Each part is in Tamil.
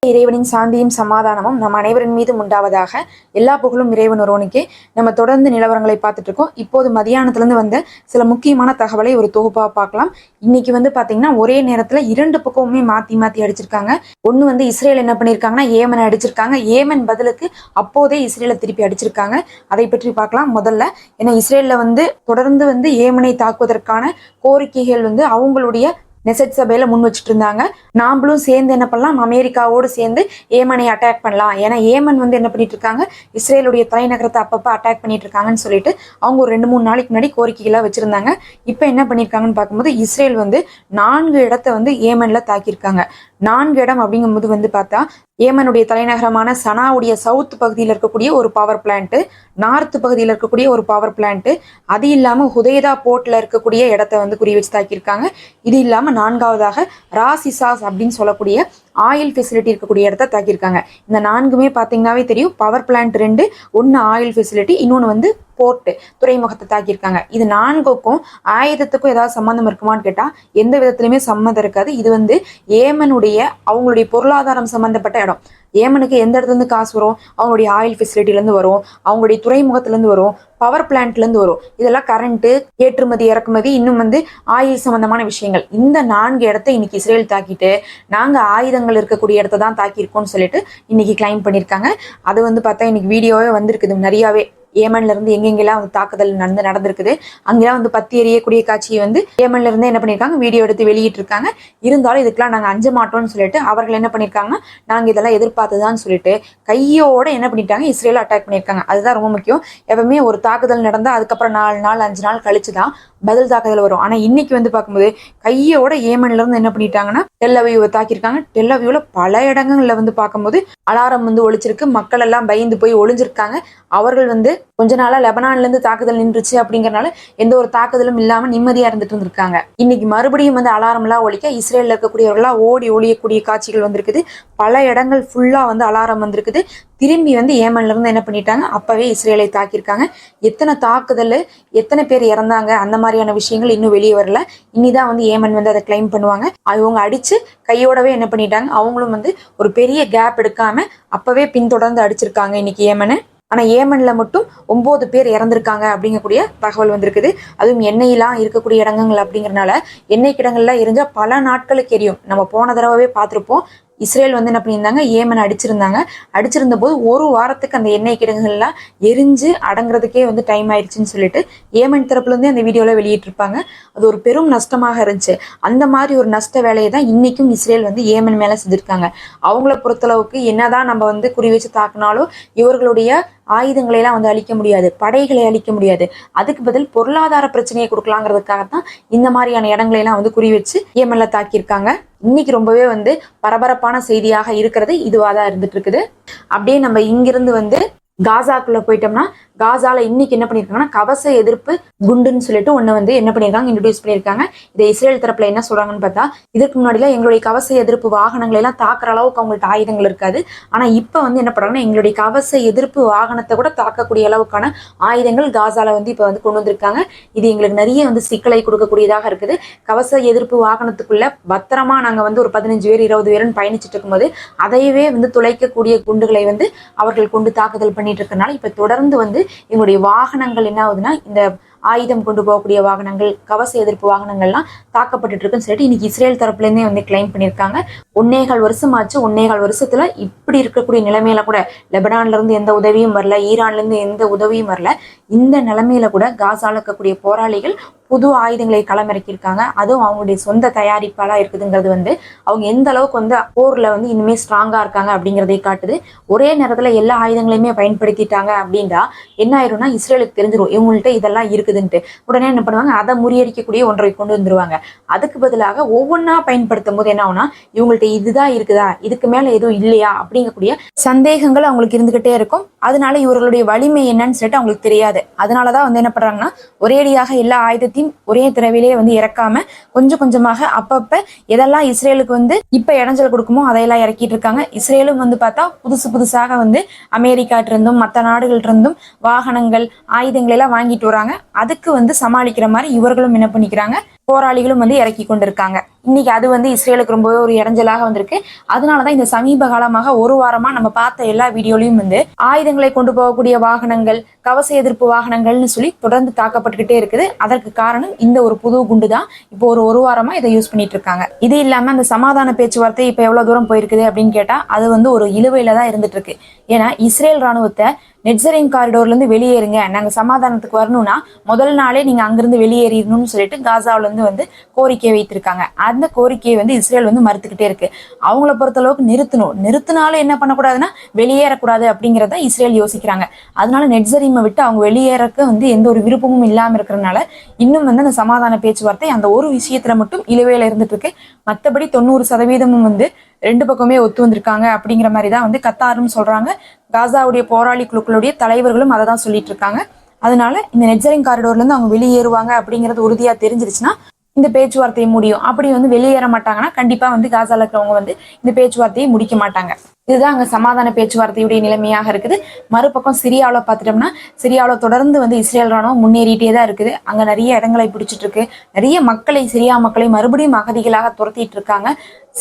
இறைவனின் சாந்தியும் சமாதானமும் நம் அனைவரின் மீதும் உண்டாவதாக. எல்லா புகழும் இறைவன் ஒருவனுக்கே. நம்ம தொடர்ந்து நிலவரங்களை பார்த்துட்டு இருக்கோம். இப்போது மதியானத்திலிருந்து வந்த சில முக்கியமான தகவலை ஒரு தொகுப்பாக பார்க்கலாம். இன்னைக்கு பாத்தீங்கன்னா ஒரே நேரத்துல 2 பக்கமுமே மாத்தி அடிச்சிருக்காங்க. ஒண்ணு இஸ்ரேல் என்ன பண்ணிருக்காங்கன்னா ஏமனை அடிச்சிருக்காங்க. ஏமன் பதிலுக்கு அப்போதே இஸ்ரேலை திருப்பி அடிச்சிருக்காங்க. அதை பற்றி பார்க்கலாம். முதல்ல ஏன்னா இஸ்ரேல்ல தொடர்ந்து ஏமனை தாக்குவதற்கான கோரிக்கைகள் அவங்களுடைய நெசட் சபையில முன் வச்சுட்டு இருந்தாங்க. நாமளும் சேர்ந்து என்ன பண்ணலாம், அமெரிக்காவோடு சேர்ந்து ஏமனை அட்டாக் பண்ணலாம். ஏன்னா ஏமன் என்ன பண்ணிட்டு இருக்காங்க, இஸ்ரேலுடைய தலைநகரத்தை அப்பப்ப அட்டாக் பண்ணிட்டு இருக்காங்கன்னு சொல்லிட்டு அவங்க ஒரு 2-3 நாளைக்கு முன்னாடி கோரிக்கைகளா வச்சிருந்தாங்க. இப்ப என்ன பண்ணிருக்காங்கன்னு பார்க்கும்போது இஸ்ரேல் 4 இடத்தை ஏமன்ல தாக்கியிருக்காங்க. 4 இடம் அப்படிங்கும்போது பார்த்தா ஏமனுடைய தலைநகரமான சனாவுடைய சவுத் பகுதியில் இருக்கக்கூடிய ஒரு பவர் பிளான்ட், நார்த் பகுதியில் இருக்கக்கூடிய ஒரு பவர் பிளான்ட், அது இல்லாம ஹுதைதா போர்ட்ல இருக்கக்கூடிய இடத்த குறி வச்சு தாக்கியிருக்காங்க. இது இல்லாம 4வதாக ராசிசாஸ் அப்படின்னு சொல்லக்கூடிய ஆயில் ஃபெசிலிட்டி இருக்கக்கூடிய இடத்த தாக்கியிருக்காங்க. இந்த 4மே பாத்தீங்கன்னாவே தெரியும், பவர் பிளான்ட் 2, ஒன்னு ஆயில் ஃபெசிலிட்டி, இன்னொன்னு போர்ட் துறைமுகத்தை தாக்கியிருக்காங்க. இது 4க்கும் ஆயுதத்துக்கும் ஏதாவது சம்பந்தம் இருக்குமான்னு கேட்டா எந்த விதத்திலுமே சம்மந்தம் இருக்காது. இது ஏமனுடைய அவங்களுடைய பொருளாதாரம் சம்பந்தப்பட்ட இடம். ஏமனுக்கு எந்த இடத்துல இருந்து காசு வரும், அவங்களுடைய ஆயில் ஃபெசிலிட்டில இருந்து வரும், அவங்களுடைய துறைமுகத்துல இருந்து வரும், பவர் பிளான்ட்ல இருந்து வரும். இதெல்லாம் கரண்ட் ஏற்றுமதி இறக்குமதி, இன்னும் ஆயில் சம்பந்தமான விஷயங்கள். இந்த 4 இடத்தை இன்னைக்கு இஸ்ரேல் தாக்கிட்டு நாங்க ஆயுதங்கள் இருக்கக்கூடிய இடத்த தான் தாக்கியிருக்கோம்னு சொல்லிட்டு இன்னைக்கு கிளைம் பண்ணிருக்காங்க. அது பார்த்தா இன்னைக்கு வீடியோவே வந்திருக்குது நிறையாவே. ஏமன்ல இருந்து எங்கெங்கெல்லாம் தாக்குதல் நடந்திருக்குது, அங்கெல்லாம் பத்தி எறியக்கூடிய காட்சியை ஏமன்ல இருந்து என்ன பண்ணிருக்காங்க, வீடியோ எடுத்து வெளியிட்டு இருக்காங்க. இருந்தாலும் இதுக்கெல்லாம் நாங்க அஞ்ச மாட்டோம்னு சொல்லிட்டு அவர்கள் என்ன பண்ணிருக்காங்கன்னா நாங்க இதெல்லாம் எதிர்பார்த்துதான் சொல்லிட்டு கையோட என்ன பண்ணிட்டாங்க, இஸ்ரேல அட்டாக் பண்ணிருக்காங்க. அதுதான் ரொம்ப முக்கியம். எப்பவுமே ஒரு தாக்குதல் நடந்தா அதுக்கப்புறம் 4 நாள் 5 நாள் கழிச்சுதான் பதில் தாக்குதல் வரும். ஆனா இன்னைக்கு பார்க்கும்போது கையோட ஏமன்ல இருந்து என்ன பண்ணிட்டாங்கன்னா டெல் அவீவை தாக்கியிருக்காங்க. டெல் அவீவ்ல பல இடங்கள்ல பார்க்கும்போது அலாரம் ஒழிச்சிருக்கு. மக்கள் எல்லாம் பயந்து போய் ஒளிஞ்சிருக்காங்க. அவர்கள் கொஞ்ச நாளா லெபனான்ல இருந்து தாக்குதல் நின்றுச்சு அப்படிங்கறனால எந்த ஒரு தாக்குதலும் இல்லாம நிம்மதியா இருந்துட்டு இருந்திருக்காங்க. இன்னைக்கு மறுபடியும் அலாரம் எல்லாம் ஒழிக்க இஸ்ரேல்ல இருக்கக்கூடியவர்களா ஓடி ஒளியக்கூடிய காட்சிகள் வந்திருக்குது. பல இடங்கள் ஃபுல்லா அலாரம் வந்திருக்குது. திரும்பி ஏமன்ல இருந்து என்ன பண்ணிட்டாங்க, அப்பவே இஸ்ரேலை தாக்கியிருக்காங்க. எத்தனை தாக்குதல், எத்தனை பேர் இறந்தாங்க, அந்த மாதிரியான விஷயங்கள் இன்னும் வெளியே வரல. இனிதான் ஏமன் அதை கிளைம் பண்ணுவாங்க. அவங்க அடிச்சு கையோடவே என்ன பண்ணிட்டாங்க, அவங்களும் ஒரு பெரிய கேப் எடுக்காம அப்பவே பின்தொடர்ந்து அடிச்சிருக்காங்க இன்னைக்கு ஏமனை. ஆனா ஏமன்ல மட்டும் 9 பேர் இறந்திருக்காங்க அப்படிங்கக்கூடிய தகவல் வந்திருக்குது. அதுவும் எண்ணெயெல்லாம் இருக்கக்கூடிய இடங்கள் அப்படிங்கறதுனால எண்ணெய் கிடங்கள்லாம் எரிஞ்சா பல நாட்களுக்கு எரியும். நம்ம போன தடவை பார்த்திருப்போம். இஸ்ரேல் என்ன பண்ணியிருந்தாங்க, ஏமன் அடிச்சிருந்த போது 1 வாரத்துக்கு அந்த எண்ணெய் கிடங்குகள்லாம் எரிஞ்சு அடங்குறதுக்கே டைம் ஆயிடுச்சுன்னு சொல்லிட்டு ஏமன் தரப்புல இருந்தே அந்த வீடியோல வெளியிட்டு இருப்பாங்க. அது ஒரு பெரும் நஷ்டமாக இருந்துச்சு. அந்த மாதிரி ஒரு நஷ்ட வேலையை தான் இன்னைக்கும் இஸ்ரேல் ஏமன் மேல செஞ்சிருக்காங்க. அவங்கள பொறுத்தளவுக்கு என்னதான் நம்ம குறி வச்சு தாக்குனாலும் இவர்களுடைய ஆயுதங்களை எல்லாம் அழிக்க முடியாது, படைகளை அழிக்க முடியாது. அதுக்கு பதில் பொருளாதார பிரச்சனையை கொடுக்கலாங்கிறதுக்காகத்தான் இந்த மாதிரியான இடங்களை எல்லாம் குறி வச்சு ஏமன்ல தாக்கியிருக்காங்க. இன்னைக்கு ரொம்பவே பரபரப்பான செய்தியாக இருக்கிறது இதுவாதான் இருந்துட்டு இருக்குது. அப்படியே நம்ம இங்கிருந்து காசாக்குள்ள போயிட்டோம்னா, காசால இன்னைக்கு என்ன பண்ணிருக்காங்கன்னா கவச எதிர்ப்பு குண்டுன்னு சொல்லிட்டு ஒண்ணு என்ன பண்ணிருக்காங்க, இன்ட்ரோடியூஸ் பண்ணிருக்காங்க. இதை இஸ்ரேல் தரப்புல என்ன சொல்றாங்கன்னு பார்த்தா, இதுக்கு முன்னாடிலாம் எங்களுடைய கவச எதிர்ப்பு வாகனங்களை எல்லாம் தாக்குற அளவுக்கு அவங்கள்ட்ட ஆயுதங்கள் இருக்காது. ஆனா இப்ப என்ன பண்றாங்கன்னா எங்களுடைய கவச எதிர்ப்பு வாகனத்தை கூட தாக்கக்கூடிய அளவுக்கான ஆயுதங்கள் காசால இப்ப கொண்டு வந்திருக்காங்க. இது எங்களுக்கு நிறைய சிக்கலை கொடுக்கக்கூடியதாக இருக்குது. கவச எதிர்ப்பு வாகனத்துக்குள்ள பத்திரமா நாங்க ஒரு 15 பேர் 20 பேருன்னு பயணிச்சுட்டு இருக்கும்போது அதையவே துளைக்கக்கூடிய குண்டுகளை அவர்கள் கொண்டு தாக்குதல் பண்ணிட்டு இருக்கனால இப்ப தொடர்ந்து எங்களுடைய வாகனங்கள் என்ன ஆகுதுன்னா, இந்த ஆயுதம் கொண்டு போகக்கூடிய வாகனங்கள், கவச எதிர்ப்பு வாகனங்கள்லாம் தாக்கப்பட்டு இருக்குன்னு சொல்லிட்டு இன்னைக்கு இஸ்ரேல் தரப்புல இருந்தே கிளைம் பண்ணிருக்காங்க. 1.25 வருஷம் ஆச்சு. 1.25 வருஷத்துல இப்படி இருக்கக்கூடிய நிலைமையில கூட லெபனான்ல இருந்து எந்த உதவியும் வரல, ஈரான்ல இருந்து எந்த உதவியும் வரல. இந்த நிலைமையில கூட காசால இருக்கக்கூடிய போராளிகள் புது ஆயுதங்களை களமிறக்கியிருக்காங்க. அதுவும் அவங்களுடைய சொந்த தயாரிப்பாலா இருக்குதுங்கிறது அவங்க எந்த அளவுக்கு போர்ல இனிமே ஸ்ட்ராங்கா இருக்காங்க அப்படிங்கிறதை காட்டுது. ஒரே நேரத்துல எல்லா ஆயுதங்களையுமே பயன்படுத்திட்டாங்க அப்படின்னா என்ன ஆயிரும்னா, இஸ்ரேலுக்கு தெரிஞ்சிடும் இவங்கள்ட்ட இதெல்லாம் இருக்குதுன்ட்டு. உடனே என்ன பண்ணுவாங்க, அதை முறியடிக்கக்கூடிய ஒன்றை கொண்டு வந்துருவாங்க. அதுக்கு பதிலாக ஒவ்வொன்னா பயன்படுத்தும் போது என்ன ஆகும்னா, இவங்கள்ட்ட இதுதான் இருக்குதா, இதுக்கு மேல எதுவும் இல்லையா அப்படிங்கக்கூடிய சந்தேகங்கள் அவங்களுக்கு இருந்துகிட்டே இருக்கும். அதனால இவர்களுடைய வலிமை என்னன்னு சொல்லிட்டு அவங்களுக்கு தெரியாது. அதனாலதான் என்ன பண்றாங்கன்னா, ஒரேடியாக எல்லா ஆயுதத்தையும் ஒரே தடவையிலேயே இறக்காம கொஞ்சம் கொஞ்சமாக அப்பப்ப எதெல்லாம் இஸ்ரேலுக்கு இப்ப இடைஞ்சல் கொடுக்குமோ அதையெல்லாம் இறக்கிட்டு இருக்காங்க. இஸ்ரேலும் பார்த்தா புதுசாக அமெரிக்காட்ட இருந்தும் மற்ற நாடுகள் இருந்தும் வாகனங்கள் ஆயுதங்கள் எல்லாம் வாங்கிட்டு வராங்க. அதுக்கு சமாளிக்கிற மாதிரி இவர்களும் என்ன பண்ணிக்கிறாங்க, போராளிகளும் வந்து இறக்கி கொண்டிருக்காங்க. இன்னைக்கு அது வந்து இஸ்ரேலுக்கு ரொம்பவே ஒரு இடைஞ்சலாக வந்திருக்கு. அதனாலதான் இந்த சமீப காலமாக ஒரு வாரமா நம்ம பார்த்த எல்லா வீடியோலையும் வந்து ஆயுதங்களை கொண்டு போகக்கூடிய வாகனங்கள், கவச எதிர்ப்பு வாகனங்கள்னு சொல்லி தொடர்ந்து தாக்கப்பட்டுக்கிட்டே இருக்குது. அதற்கு காரணம் இந்த ஒரு புது குண்டு தான். இப்போ ஒரு வாரமா இதை யூஸ் பண்ணிட்டு இருக்காங்க. இது இல்லாம அந்த சமாதான பேச்சுவார்த்தை இப்ப எவ்வளவு தூரம் போயிருக்குது அப்படின்னு கேட்டா அது வந்து ஒரு இழுவையில தான் இருந்துட்டு இருக்கு. ஏன்னா இஸ்ரேல் ராணுவத்தை நெட்சரிங் காரிடோர்ல இருந்து வெளியேறுங்க, நாங்க சமாதானத்துக்கு வரணும்னா முதல் நாளே நீங்க அங்கிருந்து வெளியேறணும்னு சொல்லிட்டு காசாவில இருந்து வந்து கோரிக்கை வைத்திருக்காங்க. அந்த கோரிக்கையை வந்து இஸ்ரேல் வந்து மறுத்துக்கிட்டே இருக்கு. அவங்கள பொறுத்த அளவுக்கு நிறுத்தினாலும் என்ன பண்ணக்கூடாதுன்னா வெளியேறக்கூடாது அப்படிங்கிறத இஸ்ரேல் யோசிக்கிறாங்க. அதனால நெட்சரிமை விட்டு அவங்க வெளியேறக்கு வந்து எந்த ஒரு விருப்பமும் இல்லாம இருக்கிறதுனால இன்னும் வந்து அந்த சமாதான பேச்சுவார்த்தை அந்த ஒரு விஷயத்துல மட்டும் இழுவையில இருந்துட்டு இருக்கு. மற்றபடி 90% வந்து ரெண்டு பக்கமே ஒத்து வந்திருக்காங்க அப்படிங்கிற மாதிரி தான் வந்து கத்தாரும் சொல்றாங்க. காசாவுடைய போராளி குழுக்களுடைய தலைவர்களும் அதை தான் சொல்லிட்டு இருக்காங்க. அதனால இந்த நெட்சரிங் காரிடோர்ல இருந்து அவங்க வெளியேறுவாங்க அப்படிங்கிறது உறுதியா தெரிஞ்சிருச்சுன்னா இந்த பேச்சுவார்த்தையை முடியும். அப்படி வந்து வெளியேற மாட்டாங்கன்னா கண்டிப்பா வந்து காசால இருக்கிறவங்க வந்து இந்த பேச்சுவார்த்தையை முடிக்க மாட்டாங்க. இதுதான் அங்க சமாதான பேச்சுவார்த்தையுடைய நிலைமையாக இருக்குது. மறுபக்கம் சிரியாவில் பார்த்துட்டோம்னா சிரியாவில் தொடர்ந்து வந்து இஸ்ரேல் ராணுவம் முன்னேறிட்டே தான் இருக்குது. அங்க நிறைய இடங்களை பிடிச்சிட்டு இருக்கு. நிறைய சிரியா மக்களை மறுபடியும் அகதிகளாக துரத்திட்டு இருக்காங்க.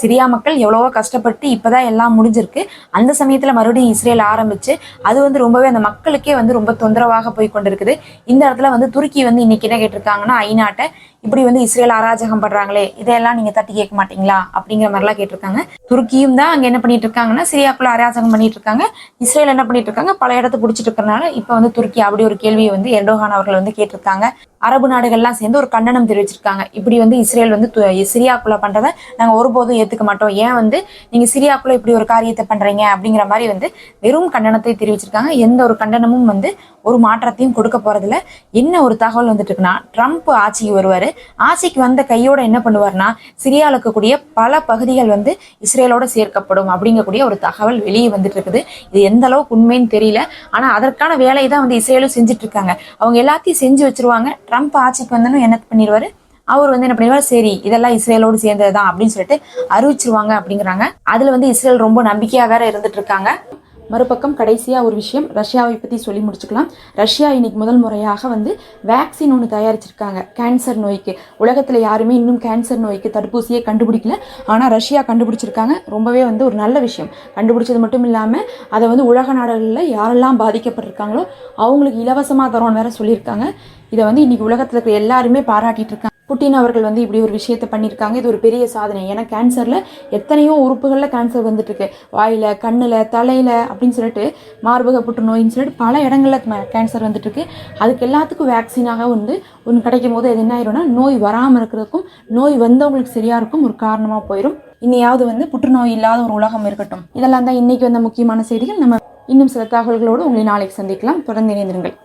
சிரியா மக்கள் எவ்வளவோ கஷ்டப்பட்டு இப்பதான் எல்லாம் முடிஞ்சிருக்கு. அந்த சமயத்துல மறுபடியும் இஸ்ரேல் ஆரம்பிச்சு அது வந்து ரொம்பவே அந்த மக்களுக்கே வந்து ரொம்ப தொந்தரவாக போய் கொண்டிருக்குது. இந்த இடத்துல வந்து துருக்கி வந்து இன்னைக்கு என்ன கேட்டிருக்காங்கன்னா, ஐநாட்டை இப்படி வந்து இஸ்ரேல் அராஜகம் பண்றாங்களே இதெல்லாம் நீங்க தட்டி கேட்க மாட்டீங்களா அப்படிங்கிற மாதிரிலாம் கேட்டிருக்காங்க. துருக்கியும் தான் அங்க என்ன பண்ணிட்டு இருக்காங்கன்னா சிரியாக்குள்ள அராஜகம் பண்ணிட்டு இருக்காங்க. இஸ்ரேல் என்ன பண்ணிட்டு இருக்காங்க, பல இடத்தை பிடிச்சிட்டு இருக்கிறதுனால இப்ப வந்து துருக்கி அப்படி ஒரு கேள்வியை வந்து எர்டோகான் அவர்கள் வந்து கேட்டிருக்காங்க. அரபு நாடுகள்லாம் சேர்ந்து ஒரு கண்டனம் தெரிவிச்சிருக்காங்க. இப்படி வந்து இஸ்ரேல் வந்து சிரியாக்குள்ள பண்றதை நாங்க ஒருபோதும் ஏத்துக்க மாட்டோம், ஏன் வந்து நீங்க சிரியாக்குள்ள இப்படி ஒரு காரியத்தை பண்றீங்க அப்படிங்கிற மாதிரி வந்து வெறும் கண்டனத்தை தெரிவிச்சிருக்காங்க. எந்த ஒரு கண்டனமும் வந்து ஒரு மாற்றத்தையும் கொடுக்க போறதுல. என்ன ஒரு தகவல் வந்துட்டு இருக்குன்னா, ட்ரம்ப் ஆட்சிக்கு வருவாரு. ஆட்சிக்கு வந்த கையோட என்ன பண்ணுவார்னா சிரியாவில் இருக்கக்கூடிய பல பகுதிகள் வந்து இஸ்ரேலோட சேர்க்கப்படும் அப்படிங்கக்கூடிய ஒரு தகவல் வெளியே வந்துட்டு இருக்குது. இது எந்த அளவுக்கு உண்மைன்னு தெரியல. ஆனா அதற்கான வேலையை தான் வந்து இஸ்ரேலும் செஞ்சுட்டு இருக்காங்க. அவங்க எல்லாத்தையும் செஞ்சு வச்சிருவாங்க. ட்ரம்ப் ஆட்சிக்கு வந்தனும் என்ன பண்ணிடுவாரு, அவர் வந்து என்ன பண்ணிடுவார், சரி இதெல்லாம் இஸ்ரேலோடு சேர்ந்ததுதான் அப்படின்னு சொல்லிட்டு அறிவிச்சிருவாங்க அப்படிங்கிறாங்க. அதுல வந்து இஸ்ரேல் ரொம்ப நம்பிக்கையா வேற இருந்துட்டு இருக்காங்க. மறுபக்கம் கடைசியா ஒரு விஷயம் ரஷ்யாவை பத்தி சொல்லி முடிச்சுக்கலாம். ரஷ்யா இன்னைக்கு முதல் முறையாக வந்து வேக்சின் ஒன்று தயாரிச்சிருக்காங்க கேன்சர் நோய்க்கு. உலகத்துல யாருமே இன்னும் கேன்சர் நோய்க்கு தடுப்பூசியே கண்டுபிடிக்கல. ஆனா ரஷ்யா கண்டுபிடிச்சிருக்காங்க. ரொம்பவே வந்து ஒரு நல்ல விஷயம். கண்டுபிடிச்சது மட்டும் இல்லாம அதை வந்து உலக நாடுகளில் யாரெல்லாம் பாதிக்கப்பட்டிருக்காங்களோ அவங்களுக்கு இலவசமா தரோன்னு வேற சொல்லியிருக்காங்க. இதை வந்து இன்னைக்கு உலகத்துல இருக்கிற எல்லாருமே பாராட்டிட்டு இருக்காங்க. புட்டின் அவர்கள் வந்து இப்படி ஒரு விஷயத்த பண்ணியிருக்காங்க. இது ஒரு பெரிய சாதனை. ஏன்னா கேன்சர்ல எத்தனையோ உறுப்புகளில் கேன்சர் வந்துட்டு இருக்கு. வாயில, கண்ணுல, தலையில அப்படின்னு சொல்லிட்டு மார்பக புற்றுநோயின்னு சொல்லிட்டு பல இடங்கள்ல கேன்சர் வந்துட்டு இருக்கு. அதுக்கு எல்லாத்துக்கும் வேக்சினாக வந்து ஒன்று கிடைக்கும் போது அது என்ன ஆயிரும்னா நோய் வராமல் இருக்கிறதுக்கும் நோய் வந்தவங்களுக்கு சரியா இருக்கும் ஒரு காரணமா போயிடும். இன்னையாவது வந்து புற்றுநோய் இல்லாத ஒரு உலகம் இருக்கட்டும். இதெல்லாம் தான் இன்னைக்கு வந்த முக்கியமான செய்திகள். நம்ம இன்னும் சில தகவல்களோடு உங்களை நாளைக்கு சந்திக்கலாம். தொடர்ந்து இணைந்திருங்கள்.